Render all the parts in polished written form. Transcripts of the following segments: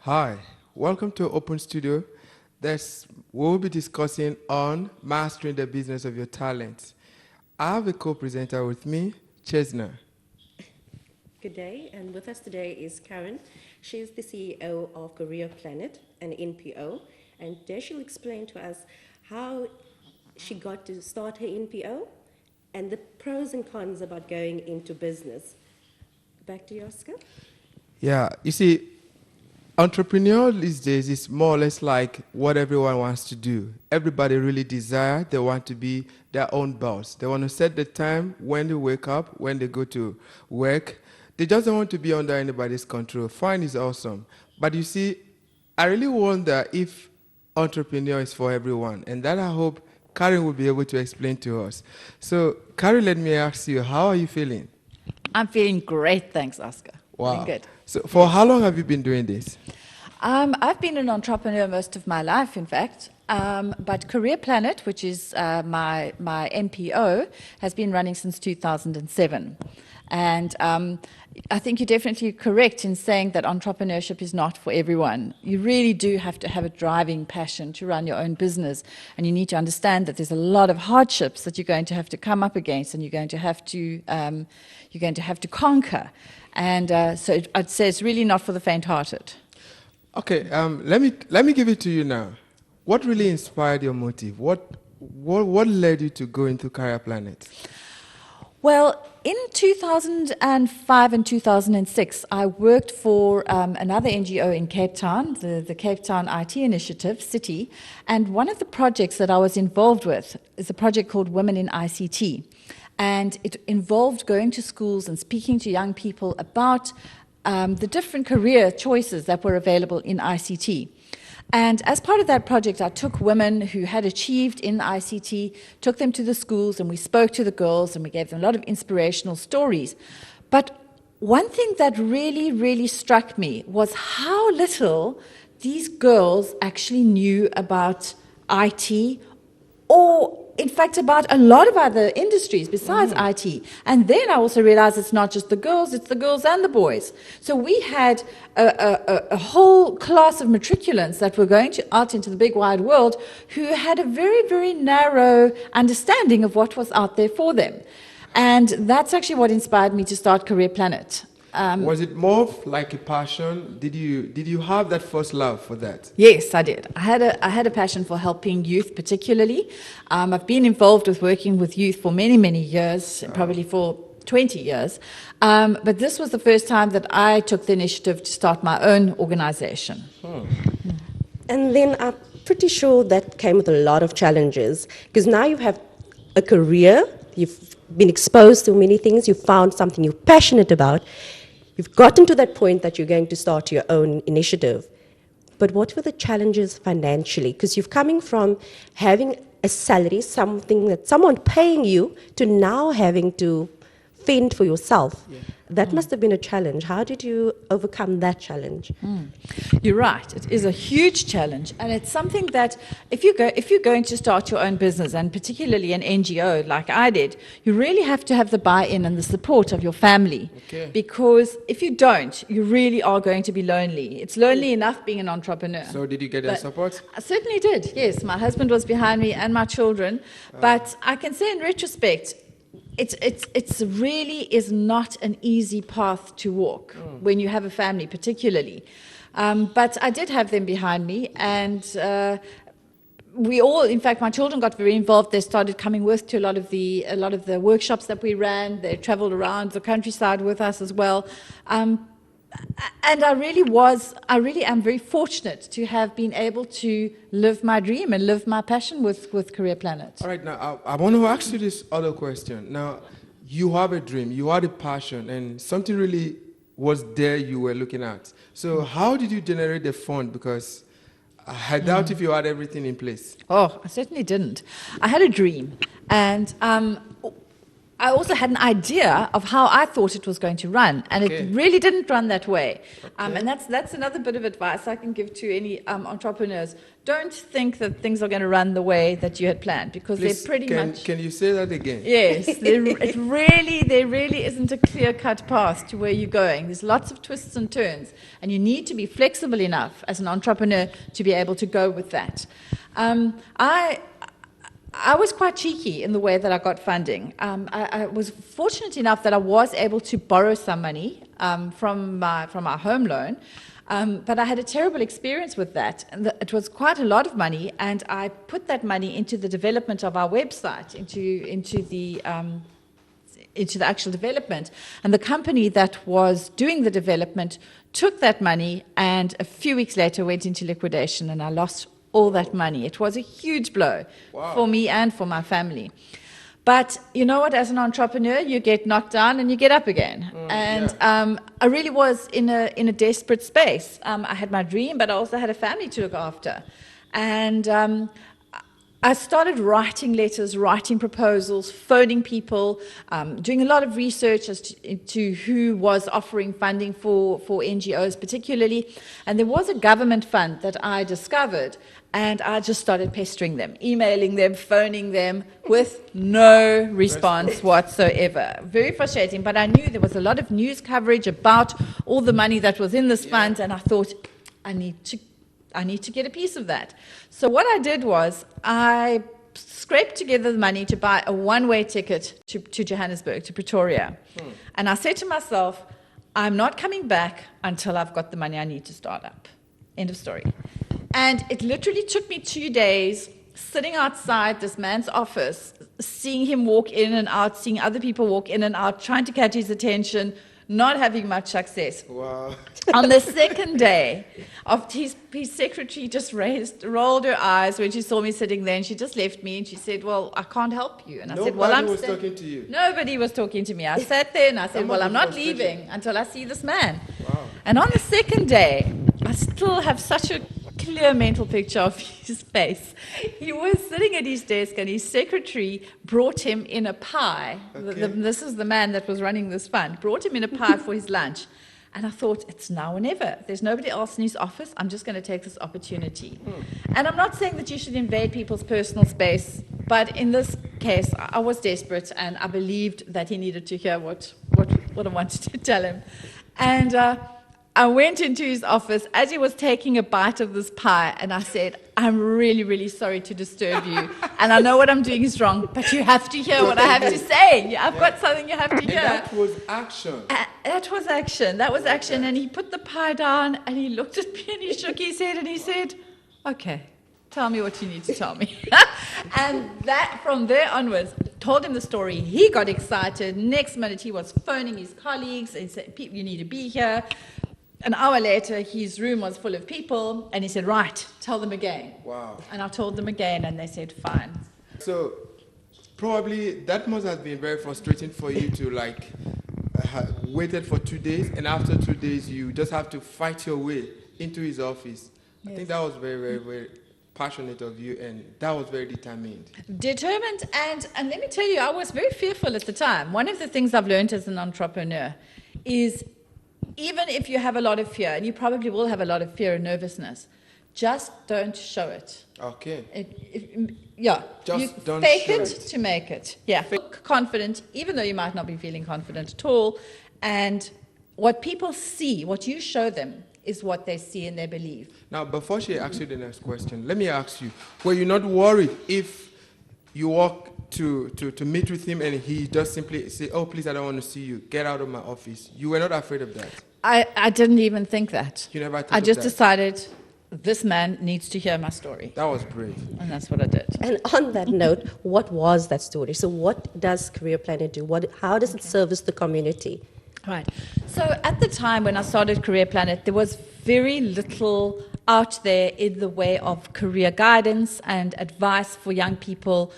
Hi, welcome to Open Studio. We'll be discussing on mastering the business of your talents. I have a co-presenter with me, Chesna. Good day, and with us today is Karen. She's the CEO of Career Planet, an NPO, and today she'll explain to us how she got to start her NPO and the pros and cons about going into business. Back to you, Oscar. Yeah, you see, entrepreneur these days is more or less like what everyone wants to do. Everybody really desire, they want to be their own boss. They want to set the time when they wake up, when they go to work. They just don't want to be under anybody's control. Fine is awesome. But you see, I really wonder if entrepreneur is for everyone. And that I hope Karen will be able to explain to us. So, Karen, let me ask you, how are you feeling? I'm feeling great, thanks, Oscar. Wow. Feeling good. So, for how long have you been doing this? I've been an entrepreneur most of my life, in fact. But Career Planet, which is my MPO, has been running since 2007. And I think you're definitely correct in saying that entrepreneurship is not for everyone. You really do have to have a driving passion to run your own business. And you need to understand that there's a lot of hardships that you're going to have to come up against and you're going to have to conquer. And so I'd say it's really not for the faint-hearted. Okay, let me give it to you now. What really inspired your motive? What led you to go into Career Planet? Well, in 2005 and 2006, I worked for another NGO in Cape Town, the Cape Town IT Initiative, City, and one of the projects that I was involved with is a project called Women in ICT. And it involved going to schools and speaking to young people about the different career choices that were available in ICT. And as part of that project, I took women who had achieved in ICT, took them to the schools, and we spoke to the girls, and we gave them a lot of inspirational stories. But one thing that really, really struck me was how little these girls actually knew about IT, or in fact about a lot of other industries besides IT. And then I also realized it's not just the girls, it's the girls and the boys. So we had a whole class of matriculants that were going out into the big wide world who had a very, very narrow understanding of what was out there for them. And that's actually what inspired me to start Career Planet. Was it more of like a passion? Did you have that first love for that? Yes, I did. I had a passion for helping youth, particularly. I've been involved with working with youth for many, many years, probably for 20 years. But this was the first time that I took the initiative to start my own organization. And then I'm pretty sure that came with a lot of challenges, because now you have a career, you've been exposed to many things, you've found something you're passionate about. You've gotten to that point that you're going to start your own initiative. But what were the challenges financially? Because you're coming from having a salary, something that someone paying you, to now having to fend for yourself. Yeah. That must have been a challenge. How did you overcome that challenge? You're right. It is a huge challenge, and it's something that if you're going to start your own business, and particularly an NGO like I did, you really have to have the buy-in and the support of your family. Okay. Because if you don't, you really are going to be lonely. It's lonely enough being an entrepreneur. So did you get their support? I certainly did. Yes, my husband was behind me and my children. But I can say in retrospect, it's really is not an easy path to walk when you have a family, particularly. But I did have them behind me, and we all, in fact, my children got very involved. They started coming with to a lot of the workshops that we ran. They traveled around the countryside with us as well. And I really am very fortunate to have been able to live my dream and live my passion with Career Planet. All right, now I want to ask you this other question. Now, you have a dream, you had a passion, and something really was there you were looking at. So how did you generate the fund? Because I doubt if you had everything in place. Oh, I certainly didn't. I had a dream, and I also had an idea of how I thought it was going to run, and Okay. it really didn't run that way. And that's another bit of advice I can give to any entrepreneurs. Don't think that things are going to run the way that you had planned, because Please, they're pretty much... Can you say that again? Yes, there really isn't a clear-cut path to where you're going. There's lots of twists and turns, and you need to be flexible enough as an entrepreneur to be able to go with that. I was quite cheeky in the way that I got funding. I was fortunate enough that I was able to borrow some money from our home loan, but I had a terrible experience with that. And it was quite a lot of money, and I put that money into the development of our website, into the actual development. And the company that was doing the development took that money, and a few weeks later went into liquidation, and I lost all that money. It was a huge blow for me and for my family. But you know what, as an entrepreneur, you get knocked down and you get up again. I really was in a desperate space. I had my dream, but I also had a family to look after. And I started writing letters, writing proposals, phoning people, doing a lot of research as to who was offering funding for NGOs particularly. And there was a government fund that I discovered, and I just started pestering them, emailing them, phoning them, with no response whatsoever. Very frustrating, but I knew there was a lot of news coverage about all the money that was in this fund, and I thought, I need to get a piece of that. So what I did was I scraped together the money to buy a one-way ticket to Johannesburg, to Pretoria. And I said to myself, I'm not coming back until I've got the money I need to start up. End of story. And it literally took me 2 days sitting outside this man's office, seeing him walk in and out, seeing other people walk in and out, trying to catch his attention, not having much success. Wow. On the second day, his secretary just rolled her eyes when she saw me sitting there, and she just left me, and she said, well, I can't help you. And I said, well, Nobody was talking to you. Nobody was talking to me. I sat there and I said, well, I'm not leaving until I see this man. Wow. And on the second day, I still have such a clear mental picture of his face. He was sitting at his desk, and his secretary brought him in a pie. Okay. This is the man that was running this fund. Brought him in a pie for his lunch. And I thought, it's now or never. There's nobody else in his office. I'm just going to take this opportunity. And I'm not saying that you should invade people's personal space, but in this case, I was desperate, and I believed that he needed to hear what I wanted to tell him. And I went into his office as he was taking a bite of this pie, and I said, I'm really, really sorry to disturb you, and I know what I'm doing is wrong, but you have to hear what I have to say. I've got something you have to hear. And that was action. That was action. That was action. And he put the pie down, and he looked at me, and he shook his head, and he said, okay, tell me what you need to tell me. And that, from there onwards, told him the story. He got excited. Next minute, he was phoning his colleagues and said, you need to be here. An hour later, his room was full of people, and he said, right, tell them again. Wow. And I told them again, and they said, fine. So probably that must have been very frustrating for you to waited for 2 days, and after 2 days, you just have to fight your way into his office. Yes. I think that was very, very, very passionate of you, and that was very determined. Determined, and let me tell you, I was very fearful at the time. One of the things I've learned as an entrepreneur is, even if you have a lot of fear, and you probably will have a lot of fear and nervousness, just don't show it. Okay. Just don't fake it to make it. Yeah. Look confident, even though you might not be feeling confident at all. And what people see, what you show them, is what they see and they believe. Now, before she asks you the next question, let me ask you, were you not worried if you walk to meet with him and he just simply say, oh, please, I don't want to see you, get out of my office? You were not afraid of that? I didn't even think that. You never thought I just of that? decided, this man needs to hear my story. That was brave. And that's what I did. And on that note, what was that story? So what does Career Planner do? How does it service the community? Right. So at the time when I started Career Planet, there was very little out there in the way of career guidance and advice for young people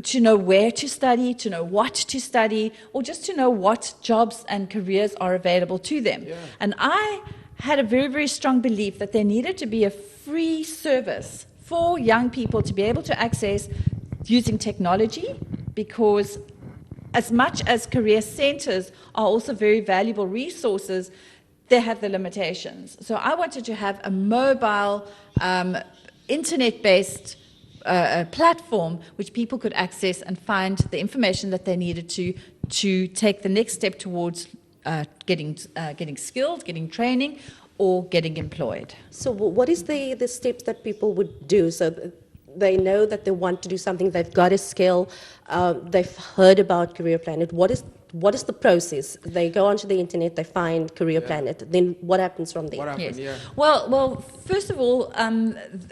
to know where to study, to know what to study, or just to know what jobs and careers are available to them. Yeah. And I had a very, very strong belief that there needed to be a free service for young people to be able to access using technology, because as much as career centers are also very valuable resources, they have the limitations. So I wanted to have a mobile, internet-based platform which people could access and find the information that they needed to take the next step towards getting skilled, getting training, or getting employed. So what is the steps that people would do? So they know that they want to do something, they've got a skill, they've heard about Career Planet. What is the process? They go onto the internet, they find Career Planet. Then what happens from there? What happens? Yes. Yeah. Well, first of all,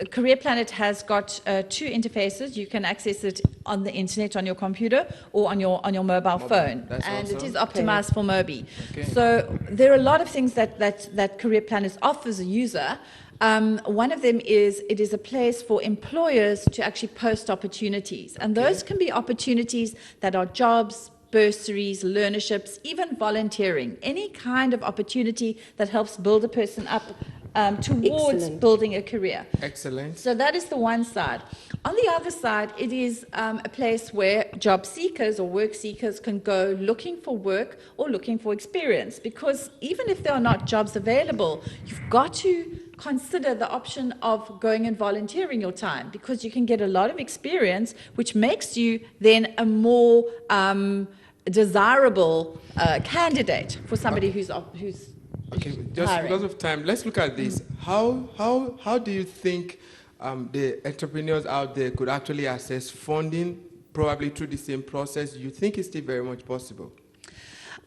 Career Planet has got two interfaces. You can access it on the internet, on your computer, or on your mobile phone. That's and awesome. it is optimized for Mobi. Okay. So there are a lot of things that Career Planet offers a user. One of them is it is a place for employers to actually post opportunities. And those can be opportunities that are jobs, bursaries, learnerships, even volunteering, any kind of opportunity that helps build a person up towards Excellent. building a career. Excellent. So that is the one side. On the other side, it is a place where job seekers or work seekers can go looking for work or looking for experience, because even if there are not jobs available, you've got to consider the option of going and volunteering your time, because you can get a lot of experience, which makes you then a more desirable candidate for somebody who's Okay, just hiring. because of time, let's look at this. How do you think the entrepreneurs out there could actually access funding, probably through the same process? Do you think it's still very much possible?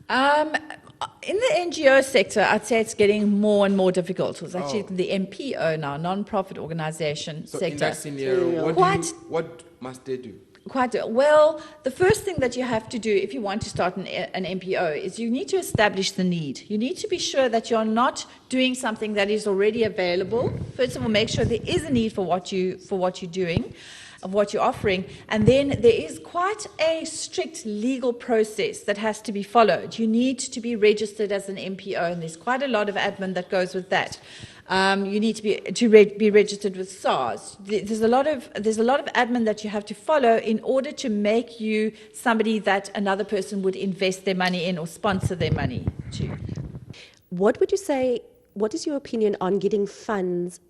In the NGO sector, I'd say it's getting more and more difficult. It's actually the NPO now, non-profit organization So sector. in that scenario, what must they do? Quite well. The first thing that you have to do if you want to start an NPO is you need to establish the need. You need to be sure that you're not doing something that is already available. First of all, make sure there is a need for what you're doing, of what you're offering, and then there is quite a strict legal process that has to be followed. You need to be registered as an NPO, and there's quite a lot of admin that goes with that. You need to be registered with SARS. There's a lot of admin that you have to follow in order to make you somebody that another person would invest their money in or sponsor their money to. What would you say, what is your opinion on getting funds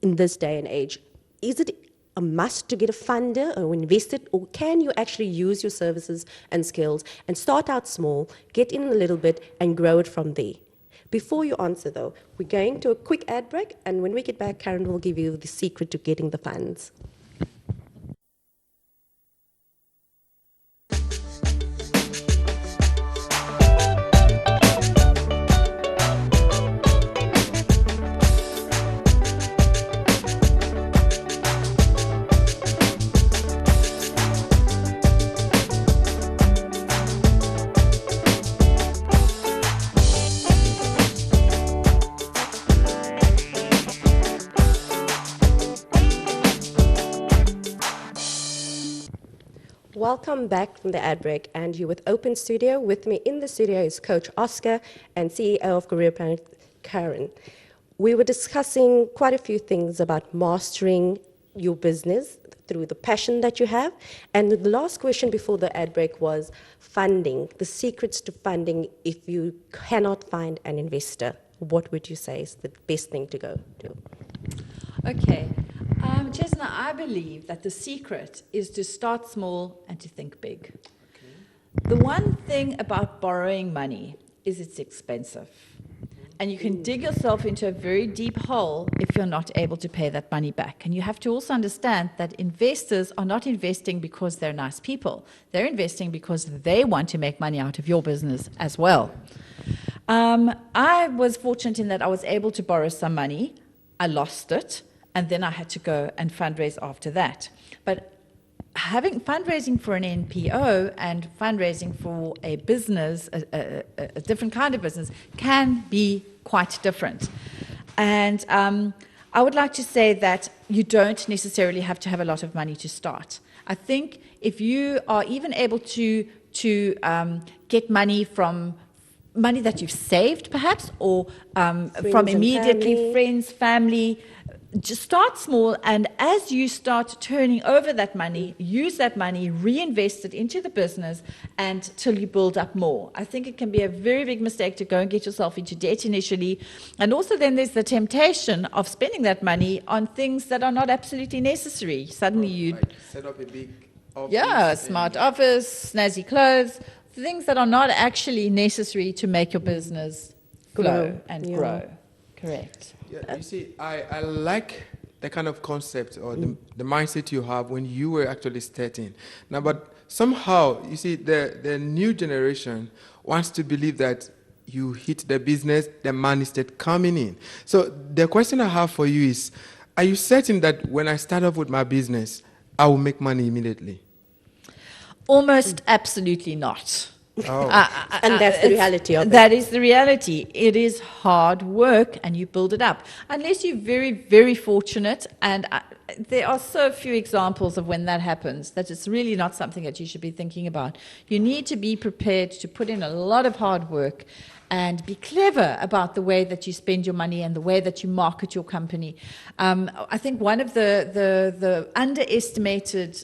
in this day and age? Is it a must to get a funder or invest it, or can you actually use your services and skills and start out small, get in a little bit and grow it from there? Before you answer though, we're going to a quick ad break, and when we get back, Karen will give you the secret to getting the funds. Welcome back from the ad break, and you're with Open Studio. With me in the studio is Coach Oscar and CEO of Career Planet, Karen. We were discussing quite a few things about mastering your business through the passion that you have. And the last question before the ad break was funding, the secrets to funding if you cannot find an investor. What would you say is the best thing to go to? Okay. Chesna, I believe that the secret is to start small and to think big. Okay. The one thing about borrowing money is it's expensive. And you can dig yourself into a very deep hole if you're not able to pay that money back. And you have to also understand that investors are not investing because they're nice people. They're investing because they want to make money out of your business as well. I was fortunate in that I was able to borrow some money. I lost it. And then I had to go and fundraise after that. But having fundraising for an NPO and fundraising for a business, a different kind of business, can be quite different. And I would like to say that you don't necessarily have to have a lot of money to start. I think if you are even able to get money from money that you've saved, perhaps, or from immediately friends, family, just start small, and as you start turning over that money, use that money, reinvest it into the business until you build up more. I think it can be a very big mistake to go and get yourself into debt initially. And also then there's the temptation of spending that money on things that are not absolutely necessary. Suddenly you... Like set up a big office. Yeah, smart office, snazzy clothes, things that are not actually necessary to make your business grow and grow. Correct. Yeah, you see, I like the kind of concept or the mindset you have when you were actually starting. Now, but somehow, you see, the new generation wants to believe that you hit the business, the money start coming in. So the question I have for you is, are you certain that when I start off with my business, I will make money immediately? Almost absolutely not. Oh. And that's the reality of it. That is the reality. It is hard work, and you build it up. Unless you're very, very fortunate, and there are so few examples of when that happens, that it's really not something that you should be thinking about. You need to be prepared to put in a lot of hard work and be clever about the way that you spend your money and the way that you market your company. I think one of the underestimated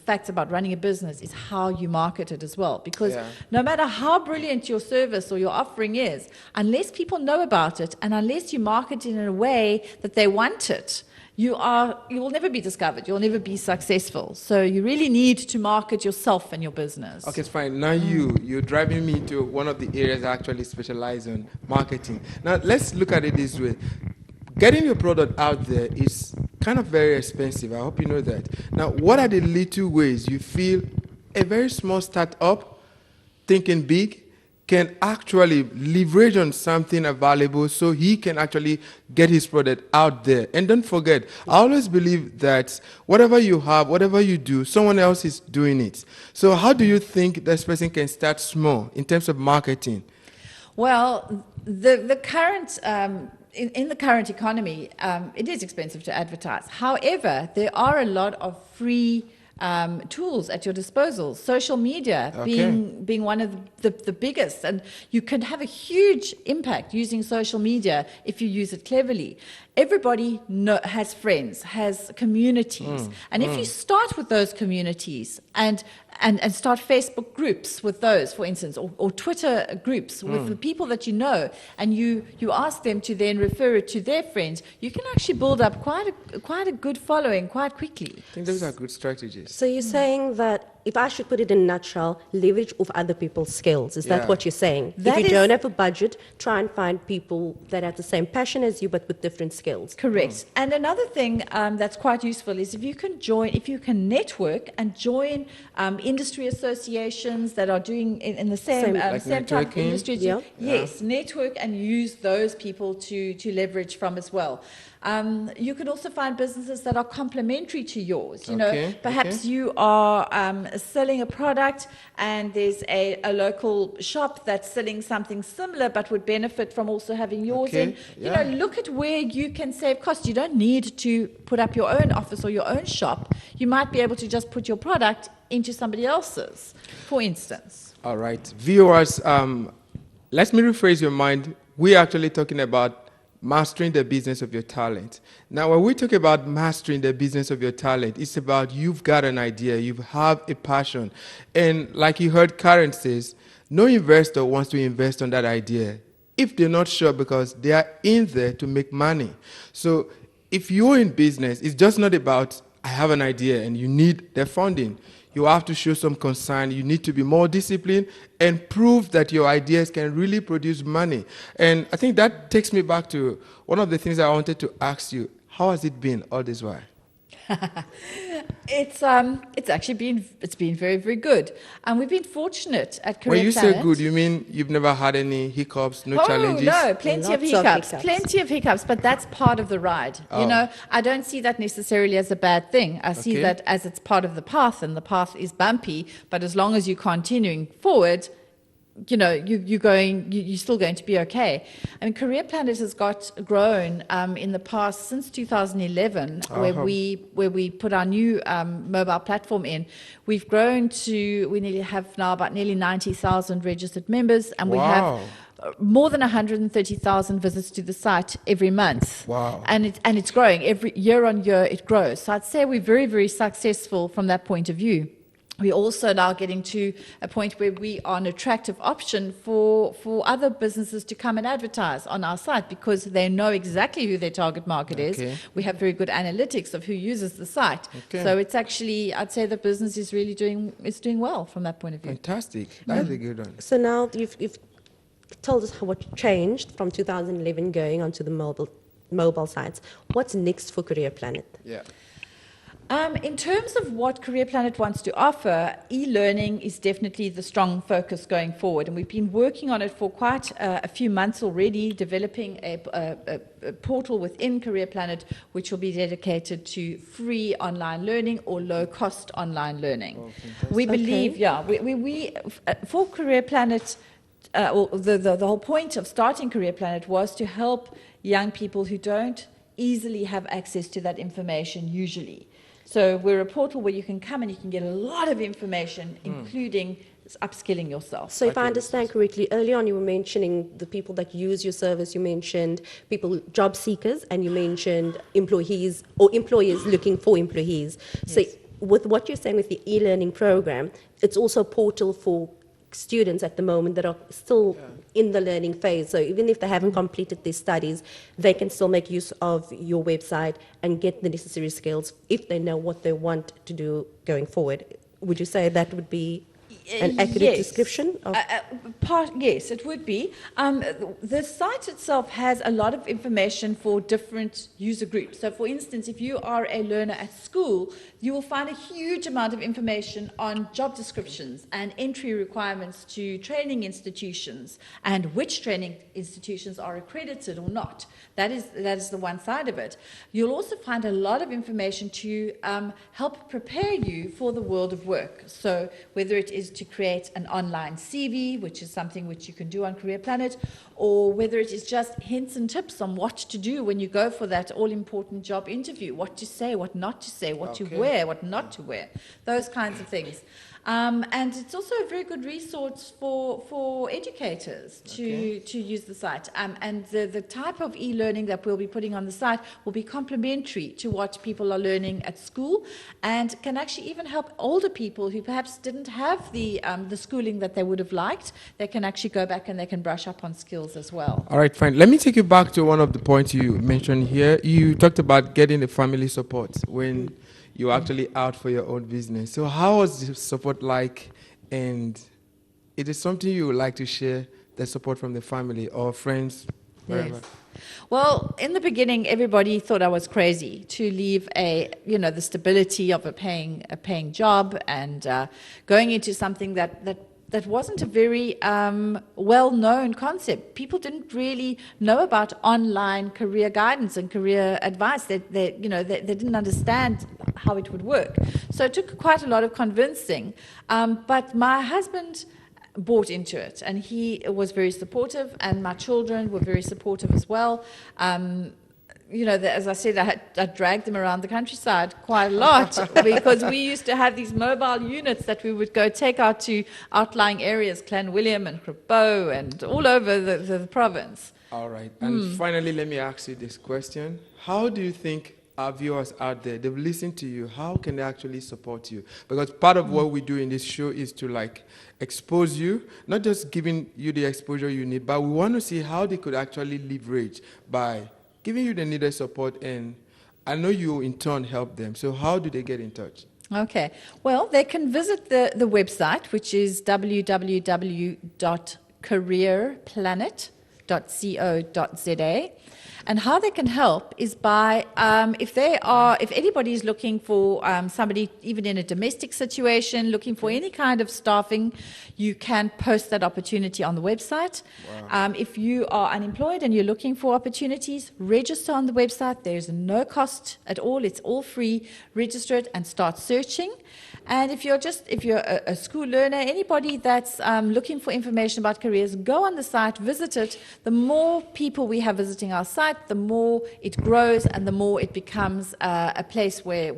facts about running a business is how you market it as well. Because no matter how brilliant your service or your offering is, unless people know about it and unless you market it in a way that they want it, you will never be discovered. You'll never be successful. So you really need to market yourself and your business. Okay, it's fine. Now you're driving me to one of the areas I actually specialize in, marketing. Now let's look at it this way. Getting your product out there is kind of very expensive. I hope you know that. Now, what are the little ways you feel a very small startup thinking big can actually leverage on something available so he can actually get his product out there? And don't forget, I always believe that whatever you have, whatever you do, someone else is doing it. So how do you think this person can start small in terms of marketing? Well, the current... In the current economy, it is expensive to advertise. However, there are a lot of free tools at your disposal. Social media being one of the biggest, and you can have a huge impact using social media if you use it cleverly. Everybody has friends, has communities, and if you start with those communities and start Facebook groups with those, for instance, or Twitter groups with the people that you know, and you ask them to then refer it to their friends, you can actually build up quite a good following quite quickly. I think those are good strategies. So you're saying that, if I should put it in a nutshell, leverage off other people's skills. Is that what you're saying? That if you don't have a budget, try and find people that have the same passion as you, but with different skills. Correct. And another thing that's quite useful is if you can network and join industry associations that are doing in the same type of industry. Yes, network and use those people to leverage from as well. You can also find businesses that are complementary to yours. You know, perhaps you are selling a product and there's a local shop that's selling something similar but would benefit from also having yours in. You know, look at where you can save costs. You don't need to put up your own office or your own shop. You might be able to just put your product into somebody else's, for instance. All right. Viewers, let me rephrase your mind. We're actually talking about mastering the business of your talent. Now, when we talk about mastering the business of your talent, it's about you've got an idea, you have a passion. And like you heard Karen says, no investor wants to invest on that idea if they're not sure, because they are in there to make money. So if you're in business, it's just not about, I have an idea and you need the funding. You have to show some concern. You need to be more disciplined and prove that your ideas can really produce money. And I think that takes me back to one of the things I wanted to ask you. How has it been all this while? It's actually been very, very good. And we've been fortunate at Career When you Planet. say good, you mean you've never had any hiccups, no challenges? No, plenty of hiccups, but that's part of the ride. You know, I don't see that necessarily as a bad thing. I see that as it's part of the path, and the path is bumpy, but as long as you're continuing forward, you know, you're still going to be okay. I mean, Career Planet has grown in the past since 2011, where we put our new mobile platform in. We've grown to, we nearly have now about nearly 90,000 registered members, and we have more than 130,000 visits to the site every month. Wow. And it's growing. Every year on year it grows. So I'd say we're very, very successful from that point of view. We're also now getting to a point where we are an attractive option for other businesses to come and advertise on our site because they know exactly who their target market is. We have very good analytics of who uses the site. So it's actually, I'd say the business is really doing well from that point of view. Fantastic. That's a good one. So now you've told us what changed from 2011 going onto the mobile sites. What's next for Career Planet? Yeah. In terms of what Career Planet wants to offer, e-learning is definitely the strong focus going forward. And we've been working on it for quite a few months already, developing a portal within Career Planet, which will be dedicated to free online learning or low-cost online learning. We believe, for Career Planet, the whole point of starting Career Planet was to help young people who don't easily have access to that information usually. So we're a portal where you can come and you can get a lot of information, including upskilling yourself. So if I understand correctly, early on you were mentioning the people that use your service, you mentioned people, job seekers, and you mentioned employees or employers looking for employees. Yes. So with what you're saying with the e-learning program, it's also a portal for students at the moment that are still in the learning phase. So even if they haven't completed their studies, they can still make use of your website and get the necessary skills if they know what they want to do going forward. Would you say that would be an accurate description? Of yes, it would be. The site itself has a lot of information for different user groups. So for instance, if you are a learner at school, you will find a huge amount of information on job descriptions and entry requirements to training institutions and which training institutions are accredited or not. That is the one side of it. You'll also find a lot of information to help prepare you for the world of work. So whether it is to create an online CV, which is something which you can do on Career Planet, or whether it is just hints and tips on what to do when you go for that all-important job interview, what to say, what not to say, what to wear, what not to wear, those kinds of things. And it's also a very good resource for educators to use the site. And the type of e-learning that we'll be putting on the site will be complementary to what people are learning at school and can actually even help older people who perhaps didn't have the schooling that they would have liked. They can actually go back and they can brush up on skills as well. All right, fine. Let me take you back to one of the points you mentioned here. You talked about getting the family support when you're actually out for your own business. So how was the support like? And it is something you would like to share, the support from the family or friends, wherever? Yes. Well, in the beginning, everybody thought I was crazy to leave the stability of a paying job and going into something that wasn't a very well-known concept. People didn't really know about online career guidance and career advice. They didn't understand how it would work. So it took quite a lot of convincing. But my husband bought into it, and he was very supportive, and my children were very supportive as well. As I said, I dragged them around the countryside quite a lot because we used to have these mobile units that we would go take out to outlying areas, Clanwilliam and Krapo and all over the province. All right. And finally, let me ask you this question. How do you think our viewers out there, they've listened to you, how can they actually support you? Because part of what we do in this show is to expose you, not just giving you the exposure you need, but we want to see how they could actually leverage by giving you the needed support, and I know you in turn help them. So how do they get in touch? Okay. Well, they can visit the website, which is www.careerplanet.co.za. And how they can help is by, if anybody is looking for somebody, even in a domestic situation, looking for any kind of staffing, you can post that opportunity on the website. Wow. If you are unemployed and you're looking for opportunities, register on the website. There's no cost at all. It's all free. Register it and start searching. And if you're a school learner, anybody that's looking for information about careers, go on the site, visit it. The more people we have visiting our site, the more it grows and the more it becomes a place where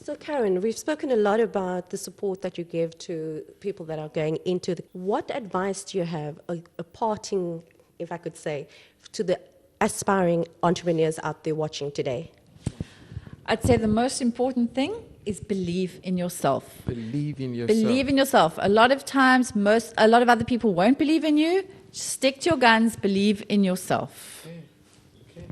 So, Karen, we've spoken a lot about the support that you give to people that are going into the. What advice do you have, a parting, if I could say, to the aspiring entrepreneurs out there watching today? I'd say the most important thing is believe in yourself. Believe in yourself. Believe in yourself. A lot of times, a lot of other people won't believe in you. Stick to your guns. Believe in yourself. Okay.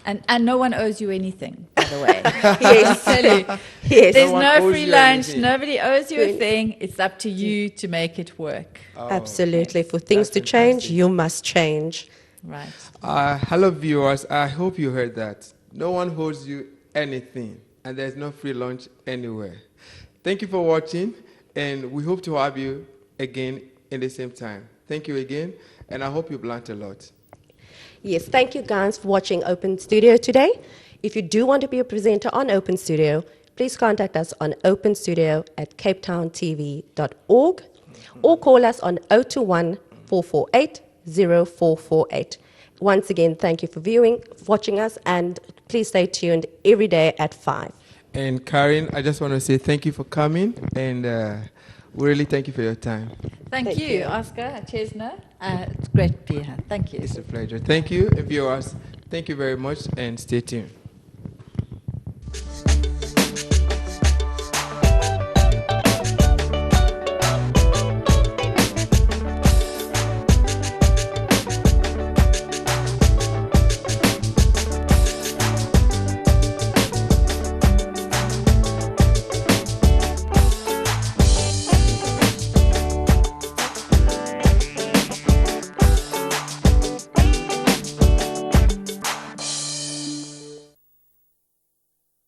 And no one owes you anything, by the way. Yes. I tell you, Yes. there's No one no owes free you lunch. anything. Nobody owes you a thing. It's up to you to make it work. Oh, Absolutely. For things That's to change, fantastic. you must change. Right. Hello, viewers. I hope you heard that. No one owes you anything, and there's no free lunch anywhere. Thank you for watching, and we hope to have you again in the same time. Thank you again, and I hope you've learned a lot. Yes, thank you guys for watching Open Studio today. If you do want to be a presenter on Open Studio, please contact us on openstudio@capetowntv.org or call us on 021 448 0448. Once again, thank you for watching us, and please stay tuned every day at 5. And Karen, I just want to say thank you for coming, and we really thank you for your time. Thank Thank you, you. Oscar, Chesna. It's great to be here. Thank you. It's a pleasure. Thank you, and viewers. Thank you very much, and stay tuned.